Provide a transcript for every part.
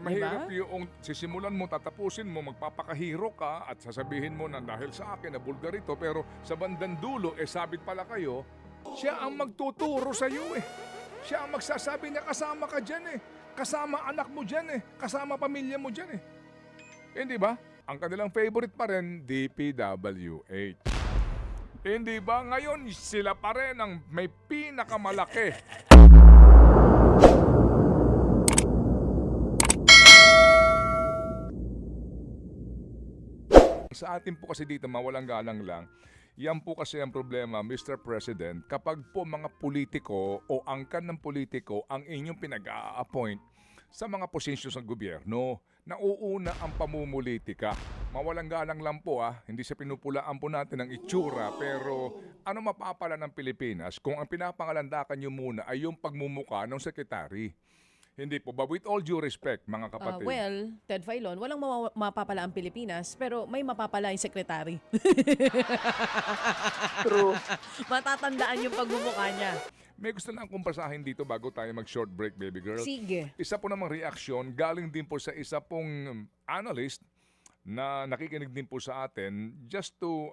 Mahirap 'Di ba? yung sisimulan mo, tatapusin mo, magpapakahiro ka at sasabihin mo na dahil sa akin na bulgar ito, pero sa bandang dulo, sabit pala kayo, siya ang magtuturo sa iyo eh. Siya ang magsasabi na kasama ka dyan eh. Kasama anak mo dyan eh. Kasama pamilya mo dyan eh. Hindi ba? Ang kanilang favorite pa rin, DPWH. Hindi ba? Ngayon, sila pa rin ang may pinakamalaki. Sa atin po kasi dito, mawalang galang lang, yan po kasi ang problema, Mr. President, kapag po mga politiko o angkan ng politiko ang inyong pinag-a-appoint sa mga posisyon sa gobyerno, nauuna ang pamumulitika. Mawalang galang lang po hindi sa pinupulaan po natin ang itsura, pero ano mapapala ng Pilipinas kung ang pinapangalandakan nyo muna ay yung pagmumuka ng sekretary? Hindi po ba? With all due respect, mga kapatid. Well, Ted Filon, walang mapapala ang Pilipinas, pero may mapapala yung sekretary. True. Matatandaan yung pagmumukha niya. May gusto na akong basahin dito bago tayo mag-short break, baby girl. Sige. Isa po namang reaksyon, galing din po sa isa pong analyst na nakikinig din po sa atin just to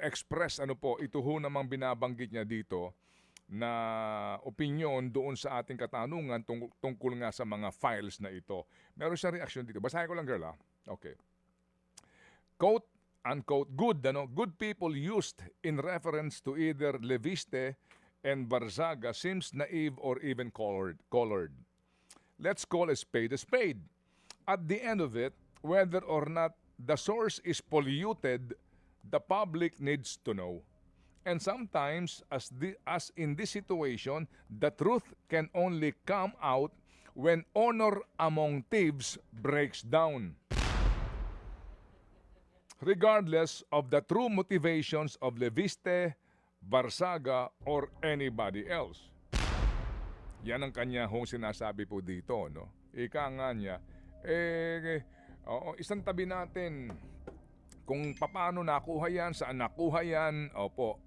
express ito ho namang binabanggit niya dito na opinion doon sa ating katanungan tungkol nga sa mga files na ito. Meron siyang reaksyon dito. Basahin ko lang, girl, Okay. Quote, unquote, good people used in reference to either Leviste and Barzaga seems naive or even colored. Let's call a spade a spade. At the end of it, whether or not the source is polluted, the public needs to know. And sometimes, as in this situation, the truth can only come out when honor among thieves breaks down. Regardless of the true motivations of Leviste, Barzaga, or anybody else. Yan ang kanya hong sinasabi po dito, no? Ika nga niya, isang tabi natin kung paano nakuha yan, saan nakuha yan, opo.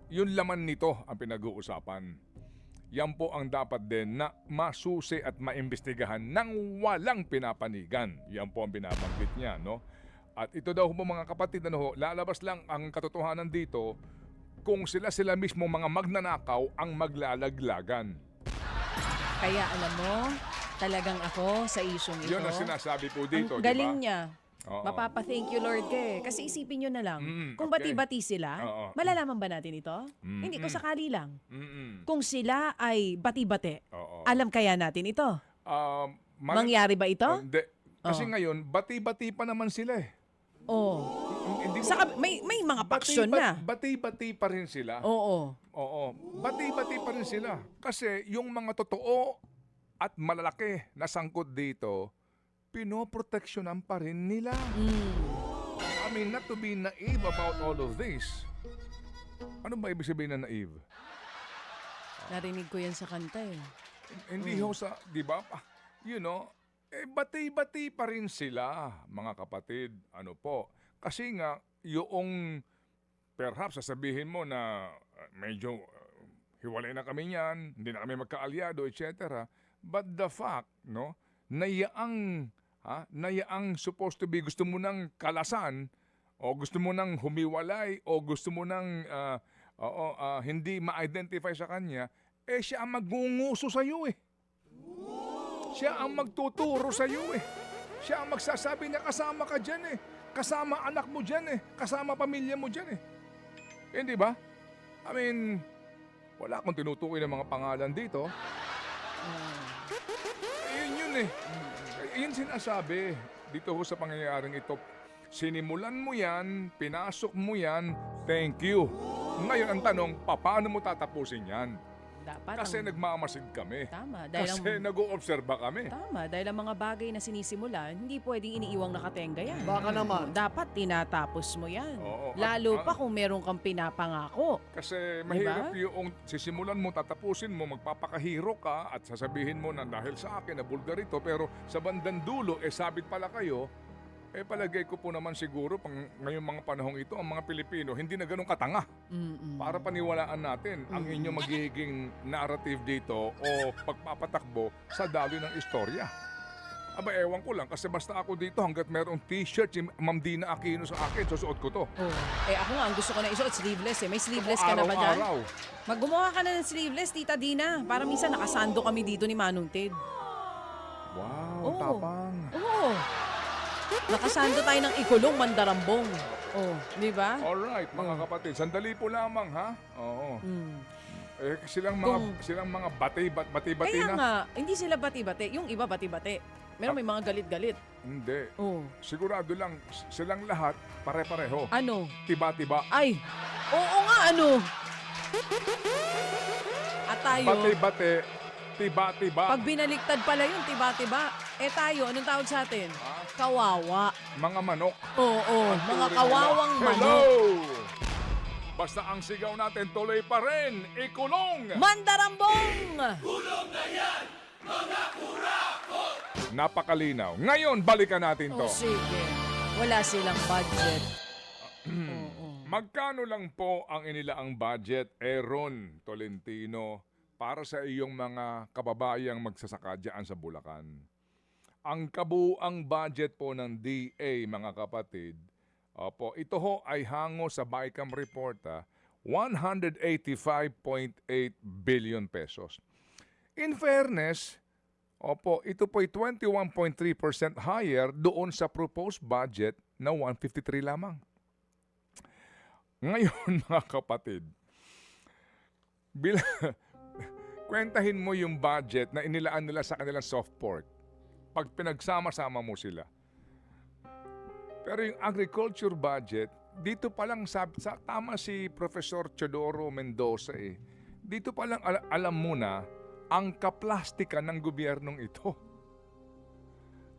Yun laman nito ang pinag-uusapan. Yan po ang dapat din na masusi at maimbestigahan ng walang pinapanigan. Yan po ang binabanggit niya, no? At ito daw po mga kapatid, lalabas lang ang katotohanan dito kung sila mismo mga magnanakaw ang maglalaglagan. Kaya alam mo, talagang ako sa isyong ito. Yun ang sinasabi po dito, Ang galing diba? niya. Oo. Mapapa-thank you Lord ka eh. Kasi isipin nyo na lang, kung okay. bati-bati sila, Oo. malalaman ba natin ito? Hindi ko sakali lang. Mm-mm. Kung sila ay bati-bati, Oo. alam kaya natin ito? Mangyari ba ito? Hindi. Kasi ngayon, bati-bati pa naman sila eh. Oo. Hindi mo- Saka may mga paksyon na. Bati-bati pa rin sila. Oo. Oo. Bati-bati pa rin sila. Kasi yung mga totoo at malalaki na sangkot dito, pinoproteksyonan pa rin nila. I mean, not to be naive about all of this. Ano ba ibig sabihin na naive? Narinig ko yan sa kanta eh. Hindi ho sa, di ba? Bati-bati pa rin sila, mga kapatid. Ano po? Kasi nga, yung perhaps sasabihin mo na medyo hiwalay na kami niyan, hindi na kami magkaalyado, etc. But the fact, no, na yaang supposed to be gusto mo ng kalasan o gusto mo ng humiwalay o gusto mo ng hindi ma-identify sa kanya, siya ang magngunguso sa iyo eh. Siya ang magtuturo sa iyo eh. Siya ang magsasabi na kasama ka dyan eh. Kasama anak mo dyan eh. Kasama pamilya mo dyan eh. Hindi ba? I mean, wala akong tinutukoy ng mga pangalan dito. Yun eh. Yun sinasabi dito ho sa pangyayaring ito. Sinimulan mo yan, pinasok mo yan, thank you. Ngayon ang tanong, paano mo tatapusin yan? Dapat Kasi nagmamasid kami. Tama. Dahil Kasi nag-oobserba kami. Tama. Dahil ang mga bagay na sinisimulan, hindi pwedeng iniiwang nakatenga yan. Baka naman. Dapat tinatapos mo yan. Oo. Lalo pa kung meron kang pinapangako. Kasi mahirap yung sisimulan mo, tatapusin mo, magpapakahiro ka at sasabihin mo na dahil sa akin na bulgar ito, pero sa bandang dulo, sabit pala kayo, palagay ko po naman siguro ngayong mga panahong ito, ang mga Pilipino hindi na ganun katanga para paniwalaan natin ang inyong magiging narrative dito o pagpapatakbo sa daloy ng istorya. Aba, ewan ko lang kasi basta ako dito hanggat merong t-shirt si Ma'am Dina Aquino sa akin, susuot ko to. Oh. Ako nga, ang gusto ko na isuot sleeveless eh. May sleeveless ka na ba dyan? Araw-araw. Maggumawa ka na ng sleeveless, Tita Dina. Para minsan nakasando kami dito ni Manong Ted. Wow, Oo. tapang. Oo. Nakasando tayo ng Ikulong Mandarambong. Oh, di ba? Alright, mga kapatid, sandali po lamang ha. Oo. Silang mga bati-bati Kaya na. nga, hindi sila bati-bati. Yung iba bati-bati. Meron may mga galit-galit. Hindi. Oh. Sigurado lang silang lahat pare-pareho. Ano? Tiba-tiba. Ay, oo nga ano. At tayo, Bati-bati, tiba-tiba. pag binaliktad pala yun, tiba-tiba. Tayo, anong tawag sa atin? Kawawa. Mga manok. Oo, Ang mga turing kawawang nila. manok. Hello! Basta ang sigaw natin tuloy pa rin. Ikulong! Mandarambong! Napakalinaw. Ngayon, balikan natin to. Oh, sige. Wala silang budget. Oo. Magkano lang po ang inilaang budget, Aaron Tolentino, para sa iyong mga kababayang magsasaka dyan sa Bulacan? Ang kabuang budget po ng DA, mga kapatid, ito ho ay hango sa BICAM report, 185.8 billion pesos. In fairness, ito po ay 21.3% higher doon sa proposed budget na 153 lamang. Ngayon, mga kapatid, kwentahin mo yung budget na inilaan nila sa kanilang soft pork. Pag pinagsama-sama mo sila. Pero yung agriculture budget, dito pa lang tama si Professor Teodoro Mendoza eh. Dito pa lang alam mo na ang kaplastikan ng gobyernong ito.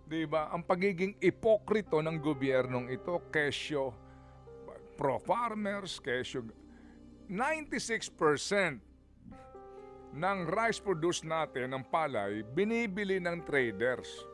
'Di ba? Ang pagiging ipokrito ng gobyernong ito, kesyo pro-farmers, kesyo 96% ng rice produced natin, ng palay, binibili ng traders.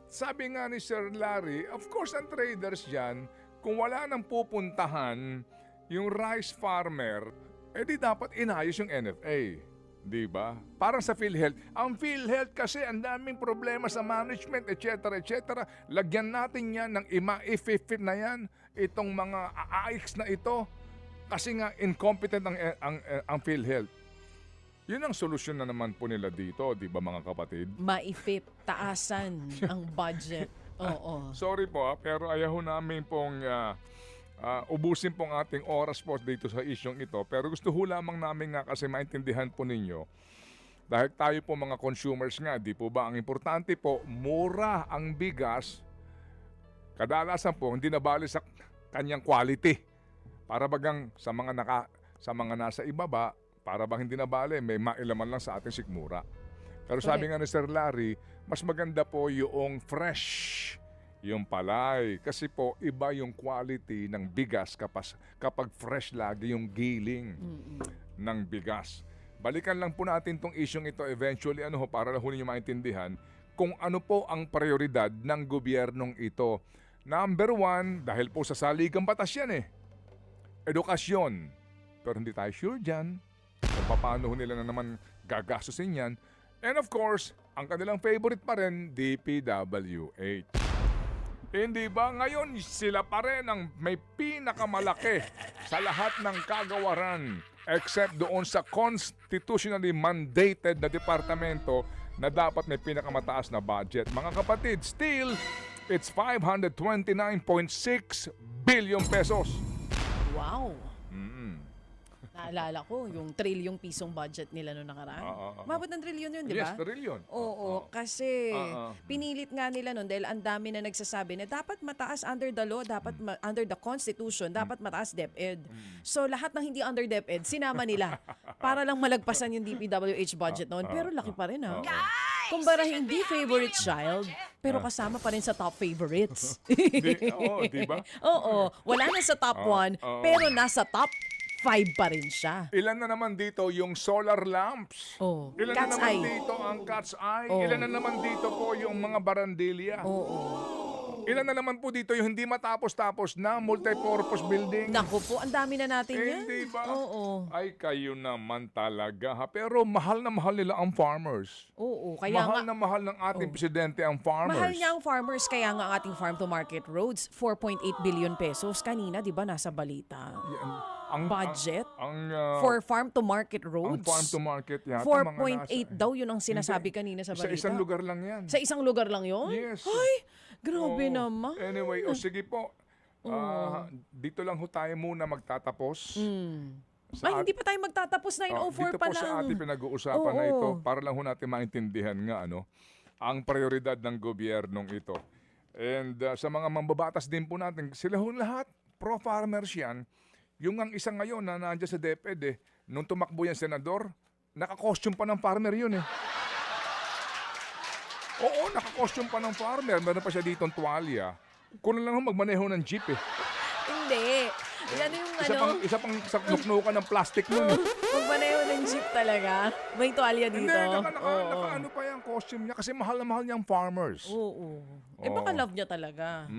Sabi nga ni Sir Larry, of course ang traders dyan, kung wala nang pupuntahan yung rice farmer, di dapat inayos yung NFA. Di ba? Parang sa PhilHealth. Ang PhilHealth kasi ang daming problema sa management, etc. etc. Lagyan natin yan ng ima-ififit na yan, itong mga AIX na ito. Kasi nga incompetent ang PhilHealth. Yun ang solusyon na naman po nila dito, di ba mga kapatid? Maifip, taasan ang budget. Oo. Sorry po pero ayaw namin pong ubusin pong ating oras po dito sa isyong ito. Pero gusto ho lamang namin nga kasi maintindihan po ninyo. Dahil tayo po mga consumers nga, di po ba? Ang importante po, mura ang bigas. Kadalasan po, hindi nabali sa kanyang quality. Para bagang sa mga nasa ibaba, para bang hindi nabali, may mailaman lang sa ating sikmura. Pero sabi nga ni Sir Larry, mas maganda po yung fresh, yung palay. Kasi po, iba yung quality ng bigas kapag fresh lagi yung giling ng bigas. Balikan lang po natin tong isyong ito eventually para lang ninyo maintindihan kung ano po ang prioridad ng gobyernong ito. Number 1, dahil po sa saligang batas yan edukasyon. Pero hindi tayo sure dyan kung paano nila na naman gagastusin yan. And of course, ang kanilang favorite pa rin, DPWH. Hindi ba ngayon sila pa rin ang may pinakamalaki sa lahat ng kagawaran except doon sa constitutionally mandated na departamento na dapat may pinakamataas na budget. Mga kapatid, still, it's 529.6 billion pesos. Wow. Naalala ko, yung trilyong pisong budget nila noong nakaraan. Mabot ng trilyon yun, di ba? Yes, trillion. Oo, kasi pinilit nga nila noon dahil ang dami na nagsasabi na dapat mataas under the law, dapat under the Constitution, dapat mataas DepEd. So lahat ng hindi under DepEd, sinama nila para lang malagpasan yung DPWH budget noon. Pero laki pa rin Kumbara hindi favorite child, pero kasama pa rin sa top favorites. Di ba? Oo, wala na sa top 1, pero nasa top 5 pa rin siya. Ilan na naman dito yung solar lamps? Ilan Cat's na naman eye. dito ang cat's eye? Ilan na naman dito po yung mga barandilya? Ilan na naman po dito yung hindi matapos-tapos na multi-purpose building? Naku po, ang dami na natin yan. Hindi ba? Oo. Ay, kayo naman talaga ha. Pero mahal na mahal nila ang farmers. Oo, kaya Mahal nga, na mahal ng ating presidente ang farmers. mahal niya ang farmers, kaya nga ang ating farm to market roads, 4.8 billion pesos. Kanina, di ba, nasa balita. Yan. Ang Budget ang for farm to market ang roads. farm to market yata 4.8 daw yun ang sinasabi kanina sa Sa balita. isang lugar lang yan. Sa isang lugar lang yun? Yes. Ay, grabe Oo. naman. Anyway, sige po. Dito lang ho tayo muna magtatapos. Ay, hindi pa tayo magtatapos, 9:04 Dito pa po sa lang. ating pinag-uusapan na Oo. ito, para lang ho natin maintindihan nga ang prioridad ng gobyernong ito. And sa mga mambabatas din po natin, sila ho lahat, pro-farmers yan. Yung ang isa ngayon na nandiyan sa DepEd, nung tumakbo yan senador, naka-costume pa ng farmer yun Oo, naka-costume pa ng farmer. Meron pa siya ditong tuwalya. Kung lang ho magmaneho ng jeep Hindi. Yan yung Isa pang nuknukan ng plastic nun. magmaneho ng jeep talaga. May tuwalya dito. Hindi, naka-ano pa yung costume niya kasi mahal na mahal niya ang farmers. Oo. Eh baka love niya talaga.